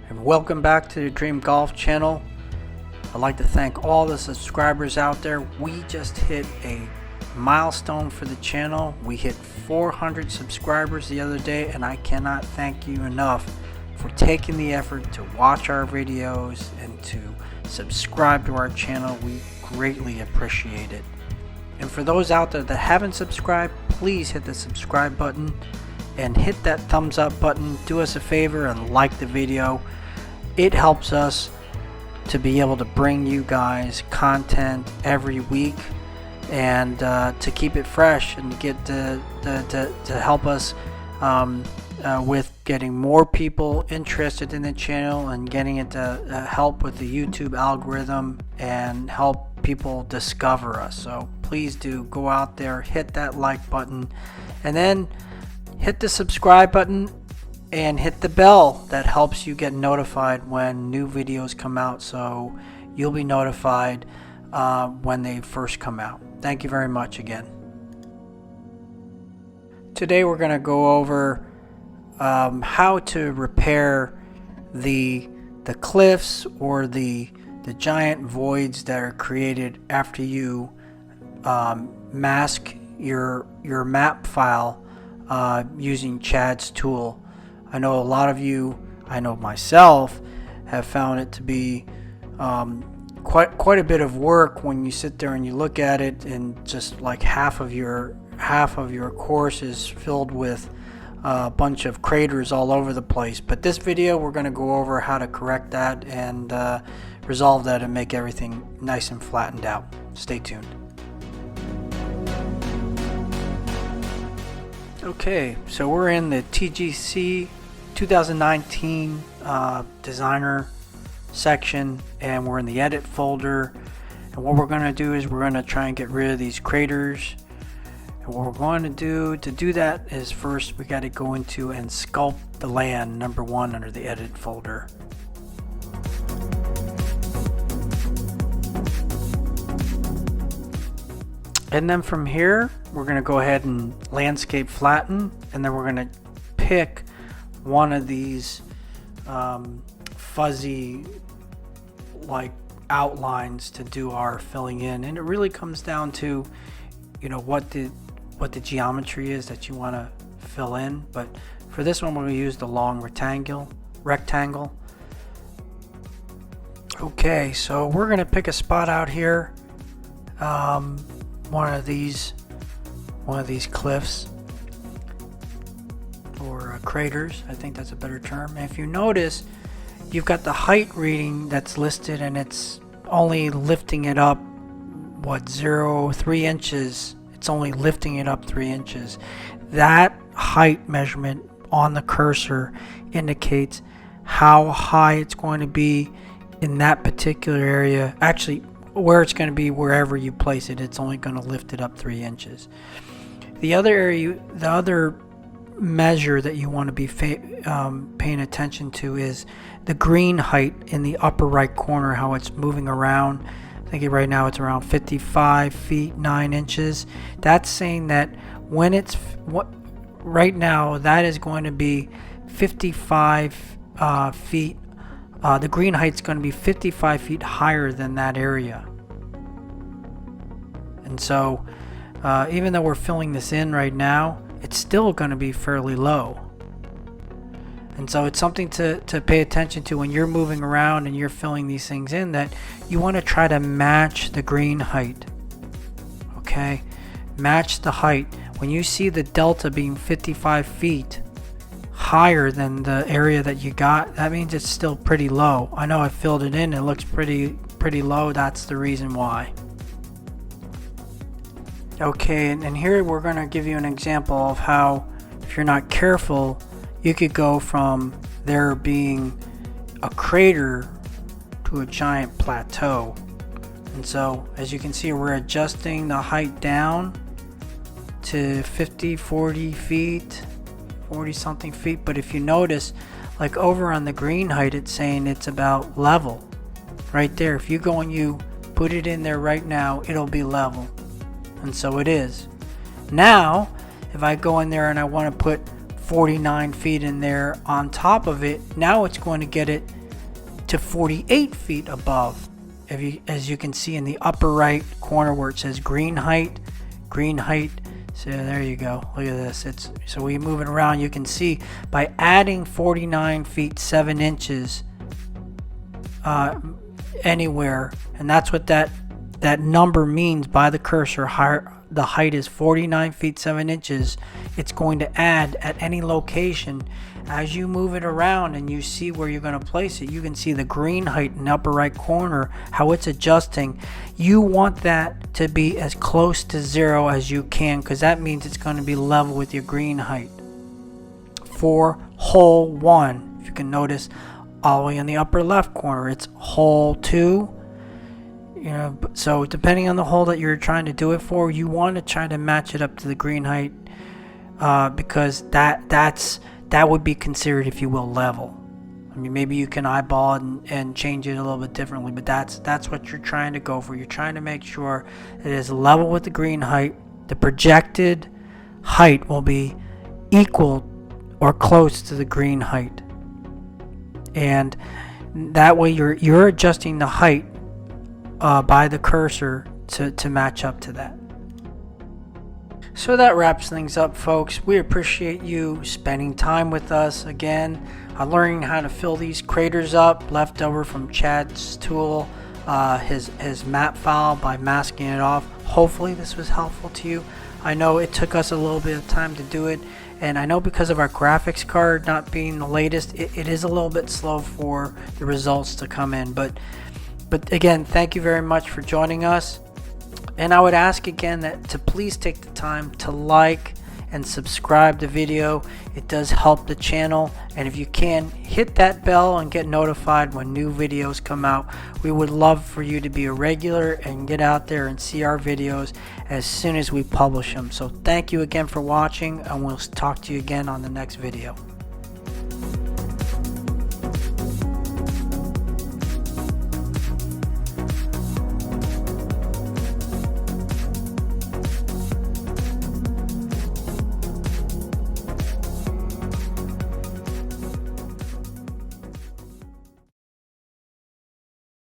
And welcome back to the Dream Golf channel. I'd like to thank all the subscribers out there. We just hit a milestone for the channel. We hit 400 subscribers the other day, and I cannot thank you enough for taking the effort to watch our videos and to subscribe to our channel. We greatly appreciate it. And for those out there that haven't subscribed, please hit the subscribe button and hit that thumbs up button. Do us a favor and like the video. It helps us to be able to bring you guys content every week and to keep it fresh and get to help us with getting more people interested in the channel and getting it to help with the YouTube algorithm and help people discover us. So please do go out there, hit that like button, and then hit the subscribe button and hit the bell. That helps you get notified when new videos come out, so you'll be notified when they first come out. Thank you very much again. Today we're going to go over how to repair the cliffs or the giant voids that are created after you mask your map file using Chad's tool. I know a lot of you, I know myself, have found it to be quite a bit of work when you sit there and you look at it, and just like half of your course is filled with a bunch of craters all over the place. But this video we're going to go over how to correct that and resolve that and make everything nice and flattened out. Stay tuned. Okay, so we're in the TGC 2019 designer section, and we're in the edit folder, and what we're going to do is we're going to try and get rid of these craters. And what we're going to do that is first we got to go into and sculpt the land, number 1, under the edit folder. And then from here we're going to go ahead and landscape flatten, and then we're going to pick one of these fuzzy like outlines to do our filling in. And it really comes down to, you know, what the geometry is that you want to fill in. But for this one we're going to use the long rectangle. Okay, so we're going to pick a spot out here, one of these cliffs or craters, I think that's a better term. And if you notice, you've got the height reading that's listed, and it's only lifting it up 3 inches. It's only lifting it up 3 inches. That height measurement on the cursor indicates how high it's going to be in that particular area. Actually, where it's going to be wherever you place it, it's only going to lift it up 3 inches. The other measure that you want to be paying attention to is the green height in the upper right corner, how it's moving around. I think right now it's around 55 feet 9 inches. That's saying that when it's right now, that is going to be 55 feet. The green height is going to be 55 feet higher than that area. And so even though we're filling this in right now, it's still going to be fairly low. And so it's something to pay attention to when you're moving around and you're filling these things in, that you want to try to match the green height. Okay? Match the height. When you see the delta being 55 feet higher than the area that you got, that means it's still pretty low. I know I filled it in, it looks pretty low. That's the reason why. Okay, and here we're going to give you an example of how, if you're not careful, you could go from there being a crater to a giant plateau. And so as you can see, we're adjusting the height down to 40 something feet. But if you notice, like over on the green height, it's saying it's about level right there. If you go and you put it in there right now, it'll be level. And so it is. Now if I go in there and I want to put 49 feet in there on top of it. Now it's going to get it to 48 feet above. As you can see in the upper right corner where it says green height. So there you go. Look at this. So we move it around. You can see by adding 49 feet 7 inches anywhere, and that's what that number means by the cursor. The height is 49 feet 7 inches. It's going to add at any location. As you move it around and you see where you're going to place it, you can see the green height in the upper right corner, how it's adjusting. You want that to be as close to 0 as you can, because that means it's going to be level with your green height. For hole 1, if you can notice, all the way in the upper left corner, it's hole 2. So depending on the hole that you're trying to do it for, you want to try to match it up to the green height, because that would be considered, if you will, level. I mean, maybe you can eyeball it and change it a little bit differently, but that's what you're trying to go for. You're trying to make sure it is level with the green height. The projected height will be equal or close to the green height, and that way you're adjusting the height by the cursor to match up to that. So that wraps things up, folks. We appreciate you spending time with us again, learning how to fill these craters up left over from Chad's tool, his map file, by masking it off. Hopefully this was helpful to you. I know it took us a little bit of time to do it, and I know because of our graphics card not being the latest, it is a little bit slow for the results to come in. But again, thank you very much for joining us. And I would ask again that to please take the time to like and subscribe the video. It does help the channel. And if you can, hit that bell and get notified when new videos come out. We would love for you to be a regular and get out there and see our videos as soon as we publish them. So thank you again for watching, and we'll talk to you again on the next video.